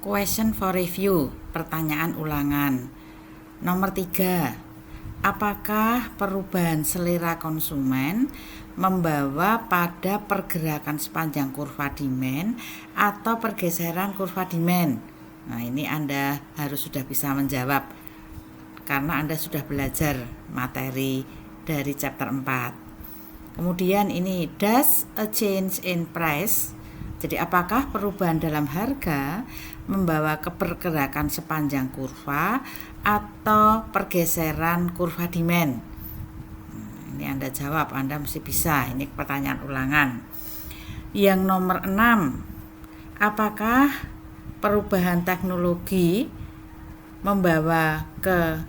Question for review, pertanyaan ulangan. Nomor 3. Apakah perubahan selera konsumen membawa pada pergerakan sepanjang kurva demand atau pergeseran kurva demand? Nah, ini Anda harus sudah bisa menjawab karena Anda sudah belajar materi dari chapter 4. Kemudian ini, does a change in price, jadi apakah perubahan dalam harga membawa ke pergerakan sepanjang kurva atau pergeseran kurva demand? Ini Anda jawab, Anda mesti bisa. Ini pertanyaan ulangan. Yang nomor 6, apakah perubahan teknologi membawa ke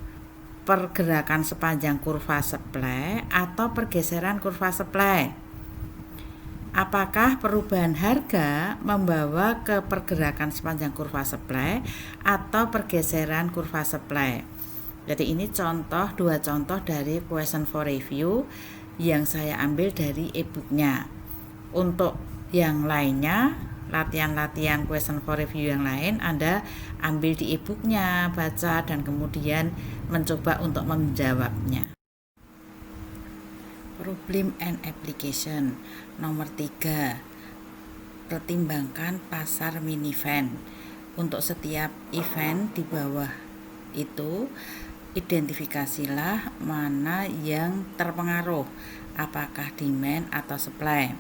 pergerakan sepanjang kurva supply atau pergeseran kurva supply? Apakah perubahan harga membawa ke pergerakan sepanjang kurva supply atau pergeseran kurva supply? Jadi ini dua contoh dari question for review yang saya ambil dari e-booknya. Untuk yang lainnya, latihan-latihan question for review yang lain Anda ambil di e-booknya, baca dan kemudian mencoba untuk menjawabnya. Problem and application. Nomor 3, pertimbangkan pasar minivan. Untuk setiap event di bawah itu, identifikasilah mana yang terpengaruh, apakah demand atau supply.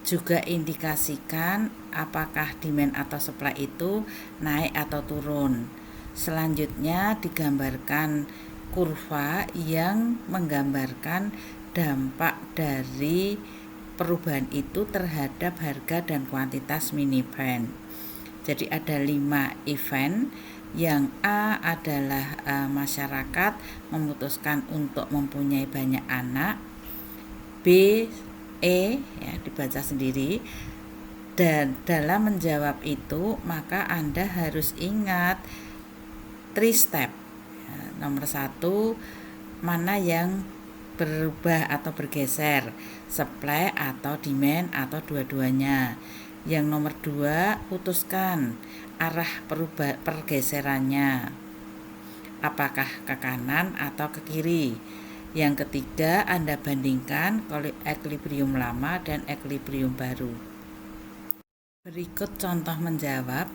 Juga indikasikan apakah demand atau supply itu naik atau turun. Selanjutnya digambarkan kurva yang menggambarkan dampak dari perubahan itu terhadap harga dan kuantitas minivan. Jadi ada 5 event. Yang A adalah masyarakat memutuskan untuk mempunyai banyak anak. B, E ya dibaca sendiri. Dan dalam menjawab itu maka Anda harus ingat 3 step. Nomor 1, mana yang berubah atau bergeser, supply atau demand atau dua-duanya. Yang nomor 2, putuskan arah pergeserannya, apakah ke kanan atau ke kiri. Yang ketiga, Anda bandingkan equilibrium lama dan equilibrium baru. Berikut contoh menjawab.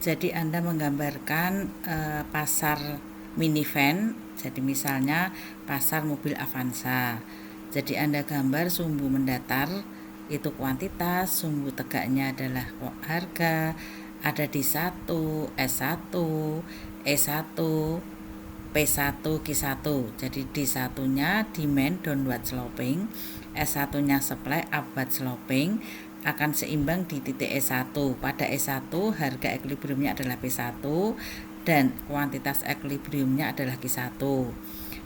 Jadi Anda menggambarkan pasar minivan. Jadi misalnya pasar mobil Avanza. Jadi Anda gambar sumbu mendatar itu kuantitas, sumbu tegaknya adalah harga, ada di 1, S1, E1, P1, Q1. Jadi di satunya demand downward sloping, S1-nya supply upward sloping, akan seimbang di titik E1. Pada E1 harga equilibriumnya adalah P1 dan kuantitas equilibriumnya adalah Q1.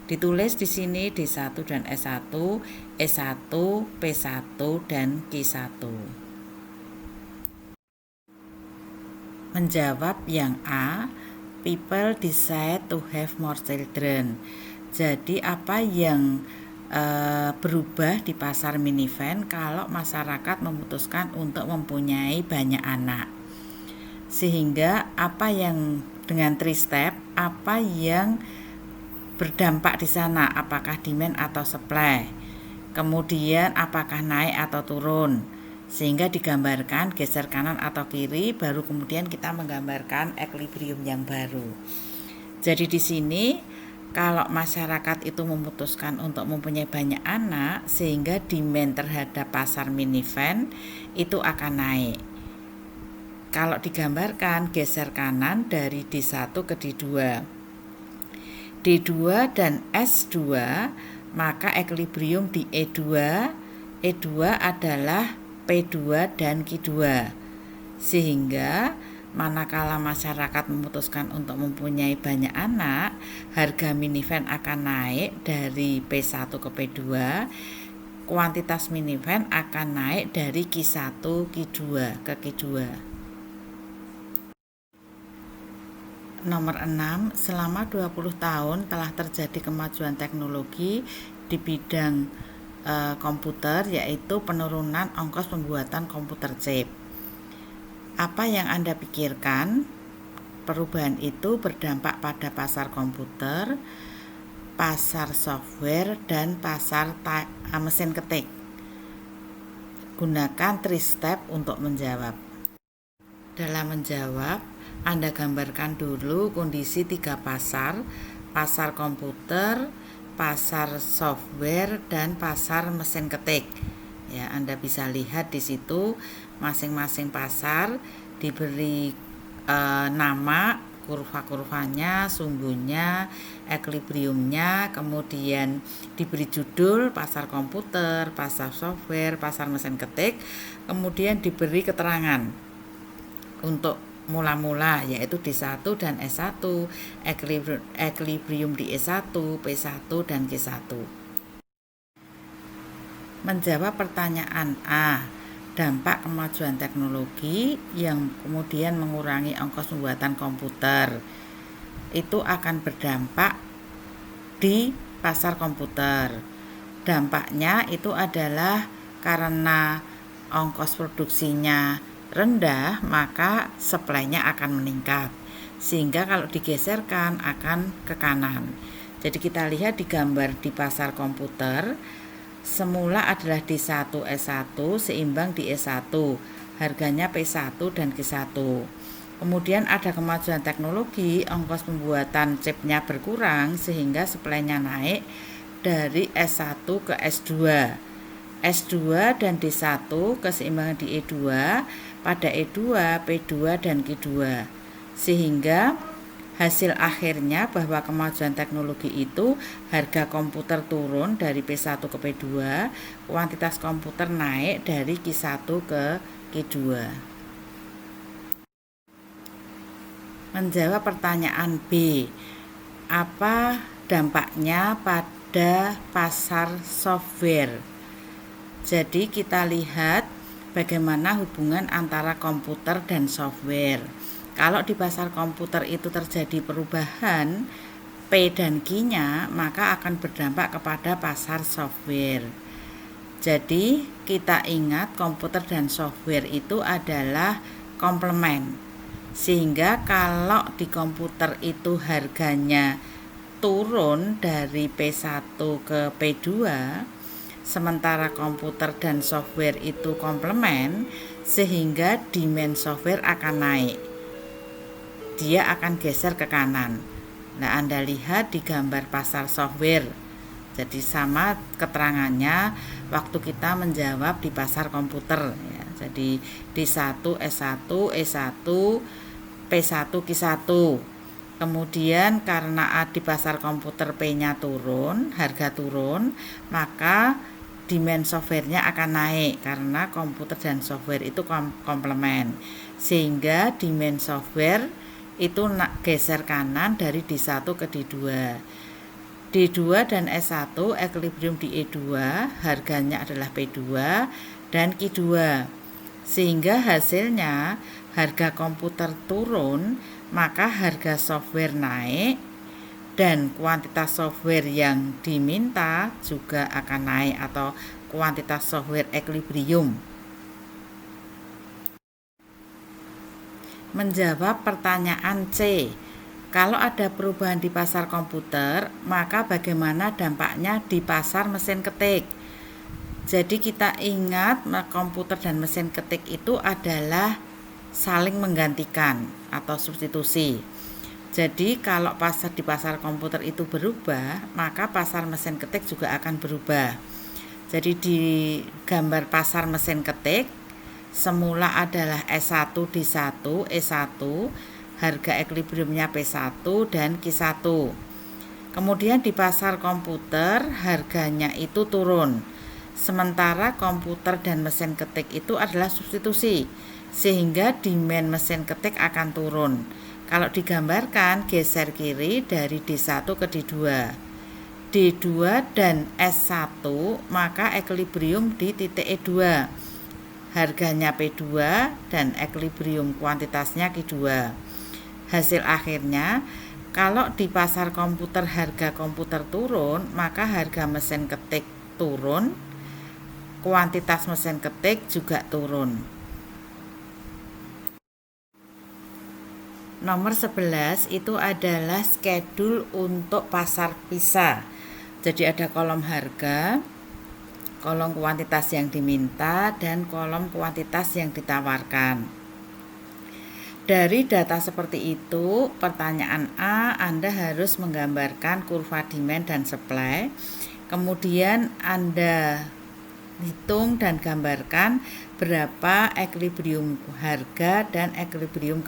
Ditulis di sini D1 dan S1, E1, P1 dan Q1. Menjawab yang A, people decide to have more children. Jadi apa yang berubah di pasar minivan kalau masyarakat memutuskan untuk mempunyai banyak anak? Sehingga apa yang dengan 3 step, apa yang berdampak di sana, apakah demand atau supply, kemudian apakah naik atau turun, sehingga digambarkan geser kanan atau kiri, baru kemudian kita menggambarkan equilibrium yang baru. Jadi di sini kalau masyarakat itu memutuskan untuk mempunyai banyak anak, sehingga demand terhadap pasar minivan itu akan naik. Kalau digambarkan geser kanan dari D1 ke D2, D2 dan S2, maka equilibrium di E2 adalah P2 dan Q2. Sehingga manakala masyarakat memutuskan untuk mempunyai banyak anak, harga minivan akan naik dari P1 ke P2, kuantitas minivan akan naik dari Q1 Q2 ke Q2. Nomor 6, selama 20 tahun telah terjadi kemajuan teknologi di bidang komputer, yaitu penurunan ongkos pembuatan komputer chip. Apa yang Anda pikirkan perubahan itu berdampak pada pasar komputer, pasar software, dan pasar mesin ketik. Gunakan 3 step untuk menjawab. Dalam menjawab, Anda gambarkan dulu kondisi 3 pasar komputer, pasar software, dan pasar mesin ketik. Ya, Anda bisa lihat di situ masing-masing pasar diberi nama, kurva-kurvanya, sumbunya, equilibriumnya, kemudian diberi judul pasar komputer, pasar software, pasar mesin ketik, kemudian diberi keterangan untuk mula-mula yaitu D1 dan S1, equilibrium di E1, P1, dan Q1. Menjawab pertanyaan A, dampak kemajuan teknologi yang kemudian mengurangi ongkos pembuatan komputer itu akan berdampak di pasar komputer. Dampaknya itu adalah karena ongkos produksinya rendah, maka supply-nya akan meningkat, sehingga kalau digeserkan akan ke kanan. Jadi kita lihat di gambar di pasar komputer, semula adalah D1 S1 seimbang di E1, harganya P1 dan Q1. Kemudian ada kemajuan teknologi, ongkos pembuatan chipnya berkurang sehingga supply-nya naik dari S1 ke S2. S2 dan D1 keseimbangan di E2, pada E2, P2, dan Q2. Sehingga hasil akhirnya bahwa kemajuan teknologi itu harga komputer turun dari P1 ke P2, kuantitas komputer naik dari Q1 ke Q2. Menjawab pertanyaan B, apa dampaknya pada pasar software? Jadi kita lihat bagaimana hubungan antara komputer dan software. Kalau di pasar komputer itu terjadi perubahan P dan Q-nya, maka akan berdampak kepada pasar software. Jadi kita ingat komputer dan software itu adalah komplement. Sehingga kalau di komputer itu harganya turun dari P1 ke P2, sementara komputer dan software itu komplement, sehingga demand software akan naik. Dia akan geser ke kanan. Nah, Anda lihat di gambar pasar software. Jadi sama keterangannya waktu kita menjawab di pasar komputer ya. Jadi D1 S1 E1 P1 Q1. Kemudian karena di pasar komputer P-nya turun, harga turun, maka demand software-nya akan naik karena komputer dan software itu komplement. Sehingga demand software itu geser kanan dari D1 ke D2. D2 dan S1 equilibrium di E2, harganya adalah P2 dan Q2. Sehingga hasilnya harga komputer turun, maka harga software naik dan kuantitas software yang diminta juga akan naik atau kuantitas software equilibrium. Menjawab pertanyaan C, kalau ada perubahan di pasar komputer, maka bagaimana dampaknya di pasar mesin ketik? Jadi kita ingat komputer dan mesin ketik itu adalah saling menggantikan atau substitusi. Jadi kalau di pasar komputer itu berubah, maka pasar mesin ketik juga akan berubah. Jadi di gambar pasar mesin ketik, semula adalah S1 D1 E1, harga equilibriumnya P1 dan Q1. Kemudian di pasar komputer harganya itu turun. Sementara komputer dan mesin ketik itu adalah substitusi, sehingga demand mesin ketik akan turun. Kalau digambarkan geser kiri dari D1 ke D2. D2 dan S1 maka equilibrium di titik E2. Harganya P2 dan equilibrium kuantitasnya Q2. Hasil akhirnya kalau di pasar komputer harga komputer turun, maka harga mesin ketik turun, kuantitas mesin ketik juga turun. Nomor 11 itu adalah schedule untuk pasar pisah. Jadi ada kolom harga, kolom kuantitas yang diminta, dan kolom kuantitas yang ditawarkan. Dari data seperti itu, pertanyaan A, Anda harus menggambarkan kurva demand dan supply. Kemudian Anda hitung dan gambarkan berapa equilibrium harga dan equilibrium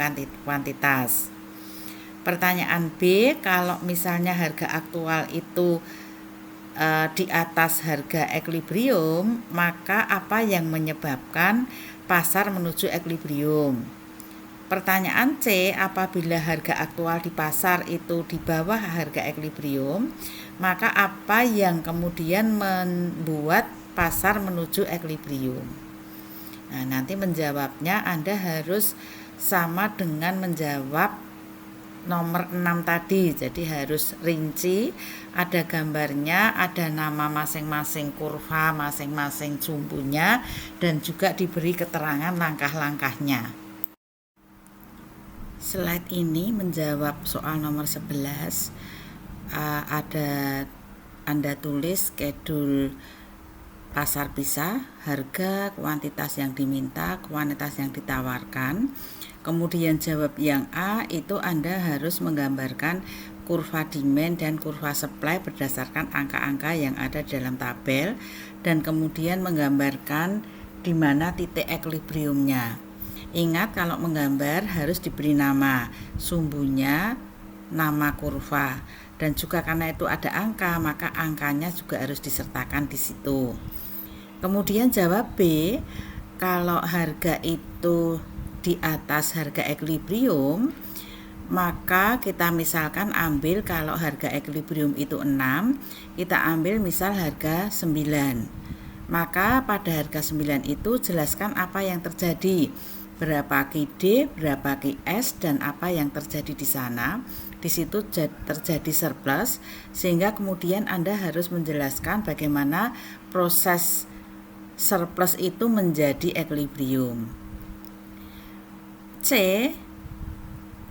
kuantitas. Pertanyaan B, kalau misalnya harga aktual itu di atas harga equilibrium, maka apa yang menyebabkan pasar menuju equilibrium? Pertanyaan C, apabila harga aktual di pasar itu di bawah harga equilibrium, maka apa yang kemudian membuat pasar menuju equilibrium? Nah, nanti menjawabnya Anda harus sama dengan menjawab nomor 6 tadi. Jadi harus rinci, ada gambarnya, ada nama masing-masing kurva, masing-masing sumbunya, dan juga diberi keterangan langkah-langkahnya. Slide ini menjawab soal nomor 11. Ada Anda tulis schedule pasar pisah, harga, kuantitas yang diminta, kuantitas yang ditawarkan. Kemudian jawab yang A itu Anda harus menggambarkan kurva demand dan kurva supply berdasarkan angka-angka yang ada dalam tabel, dan kemudian menggambarkan di mana titik equilibriumnya. Ingat, kalau menggambar harus diberi nama sumbunya, nama kurva, dan juga karena itu ada angka, maka angkanya juga harus disertakan di situ. Kemudian jawab B, kalau harga itu di atas harga equilibrium, maka kita misalkan ambil kalau harga equilibrium itu 6, kita ambil misal harga 9. Maka pada harga 9 itu jelaskan apa yang terjadi, berapa QD, berapa QS, dan apa yang terjadi di sana. Di situ terjadi surplus, sehingga kemudian Anda harus menjelaskan bagaimana proses surplus itu menjadi equilibrium. C,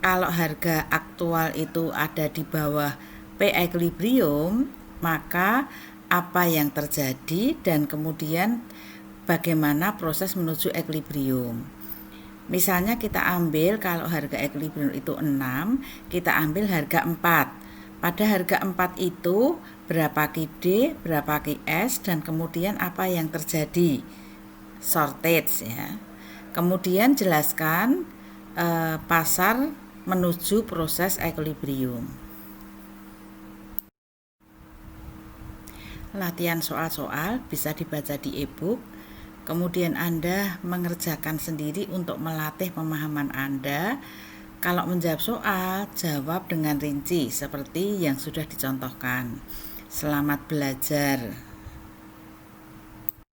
kalau harga aktual itu ada di bawah P equilibrium, maka apa yang terjadi dan kemudian bagaimana proses menuju equilibrium. Misalnya kita ambil kalau harga equilibrium itu 6, kita ambil harga 4. Pada harga 4 itu berapa QD, berapa QS, dan kemudian apa yang terjadi, shortage ya. Kemudian jelaskan pasar menuju proses equilibrium. Latihan soal-soal bisa dibaca di e-book. Kemudian Anda mengerjakan sendiri untuk melatih pemahaman Anda. Kalau menjawab soal, jawab dengan rinci seperti yang sudah dicontohkan. Selamat belajar.